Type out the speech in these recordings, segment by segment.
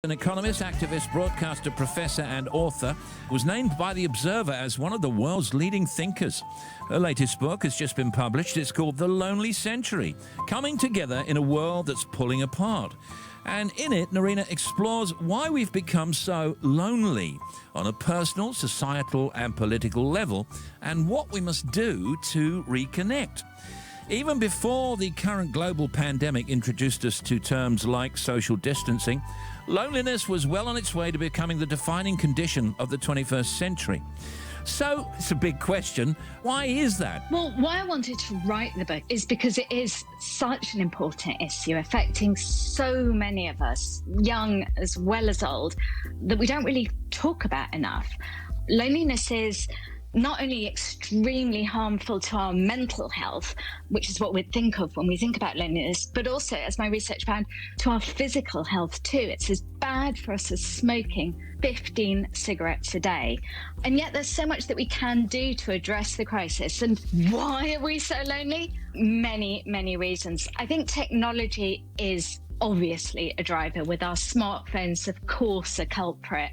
An economist, activist, broadcaster, professor and author, was named by The Observer as one of the world's leading thinkers. Her latest book has just been published. It's called The Lonely Century, Coming Together in a World That's Pulling Apart. And in it, Narina explores why we've become so lonely on a personal, societal and political level, and what we must do to reconnect. Even before the current global pandemic introduced us to terms like social distancing, loneliness was well on its way to becoming the defining condition of the 21st century. So it's a big question. Why is that? Well, why I wanted to write the book is because it is such an important issue affecting so many of us, young as well as old, that we don't really talk about enough. Loneliness is not only extremely harmful to our mental health, which is what we'd think of when we think about loneliness, but also, as my research found, to our physical health too. It's as bad for us as smoking 15 cigarettes a day. And yet there's so much that we can do to address the crisis. And why are we so lonely? Many, many reasons. I think technology is obviously a driver, with our smartphones, of course, a culprit.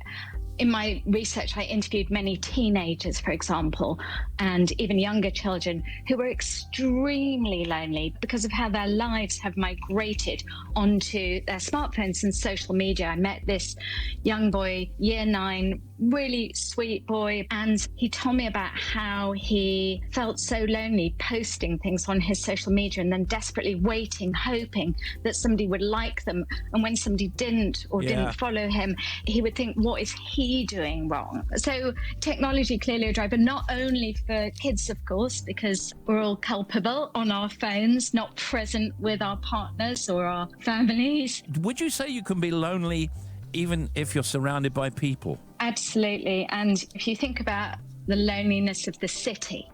In my research, I interviewed many teenagers, for example, and even younger children who were extremely lonely because of how their lives have migrated onto their smartphones and social media. I met this young boy, year 9, really sweet boy, and he told me about how he felt so lonely posting things on his social media and then desperately waiting, hoping that somebody would like them. And when somebody didn't or didn't follow him, he would think, what is he doing wrong? So technology clearly a driver, not only for kids, of course, because we're all culpable on our phones, not present with our partners or our families. Would you say you can be lonely even if you're surrounded by people? Absolutely. And if you think about the loneliness of the city,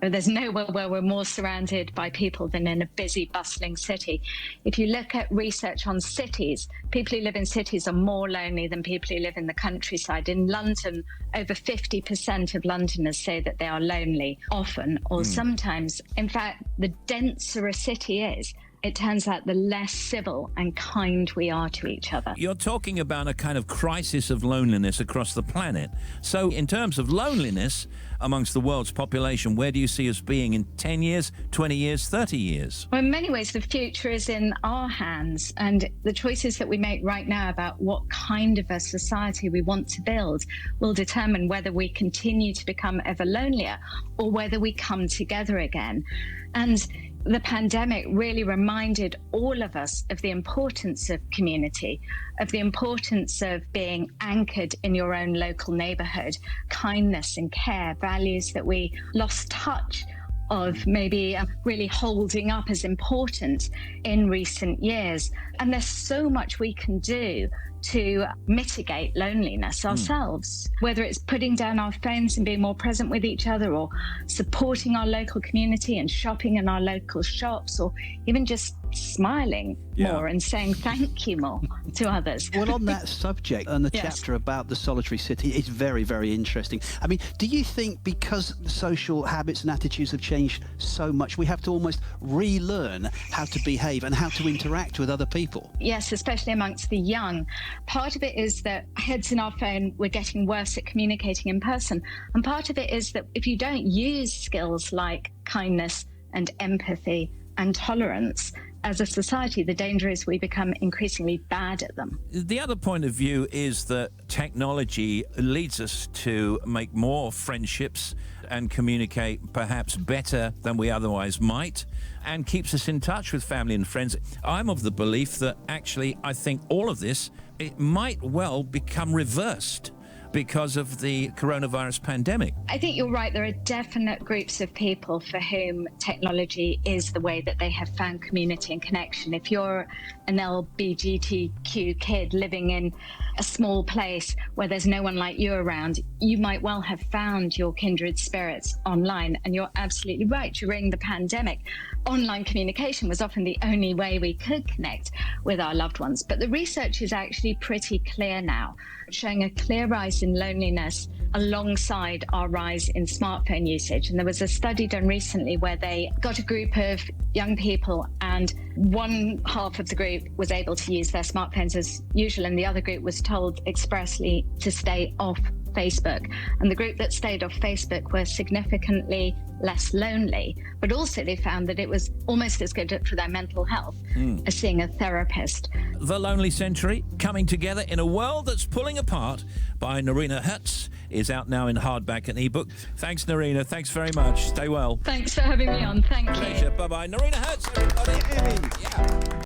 there's nowhere where we're more surrounded by people than in a busy, bustling city. If you look at research on cities, people who live in cities are more lonely than people who live in the countryside. In London, over 50% of Londoners say that they are lonely, often or sometimes. In fact, the denser a city is, it turns out the less civil and kind we are to each other. You're talking about a kind of crisis of loneliness across the planet. So in terms of loneliness amongst the world's population, where do you see us being in 10 years, 20 years, 30 years? Well, in many ways, the future is in our hands, and the choices that we make right now about what kind of a society we want to build will determine whether we continue to become ever lonelier or whether we come together again. And the pandemic really reminded all of us of the importance of community, of the importance of being anchored in your own local neighborhood, kindness and care, values that we lost touch of maybe really holding up as important in recent years. And there's so much we can do to mitigate loneliness ourselves, whether it's putting down our phones and being more present with each other, or supporting our local community and shopping in our local shops, or even just smiling more and saying thank you more to others. Well, on that subject, and the chapter about the solitary city is very, very interesting. I mean, do you think because social habits and attitudes have changed so much, we have to almost relearn how to behave and how to interact with other people? Yes, especially amongst the young. Part of it is that heads in our phone, we're getting worse at communicating in person. And part of it is that if you don't use skills like kindness and empathy and tolerance, as a society, the danger is we become increasingly bad at them. The other point of view is that technology leads us to make more friendships and communicate perhaps better than we otherwise might, and keeps us in touch with family and friends. I'm of the belief that actually, I think all of this, it might well become reversed because of the coronavirus pandemic. I think you're right. There are definite groups of people for whom technology is the way that they have found community and connection. If you're an LGBTQ kid living in a small place where there's no one like you around, you might well have found your kindred spirits online. And you're absolutely right. During the pandemic, online communication was often the only way we could connect with our loved ones. But the research is actually pretty clear now, showing a clear rise in loneliness alongside our rise in smartphone usage. And there was a study done recently where they got a group of young people, and one half of the group was able to use their smartphones as usual, and the other group was told expressly to stay off Facebook. And the group that stayed off Facebook were significantly less lonely, but also they found that it was almost as good for their mental health as seeing a therapist. The Lonely Century, Coming Together in a World That's Pulling Apart by Narina Hertz, is out now in hardback and ebook. Thanks, Narina. Thanks very much. Stay well. Thanks for having me on. Thank you. Pleasure. Bye-bye. Narina Hertz, everybody. Yeah.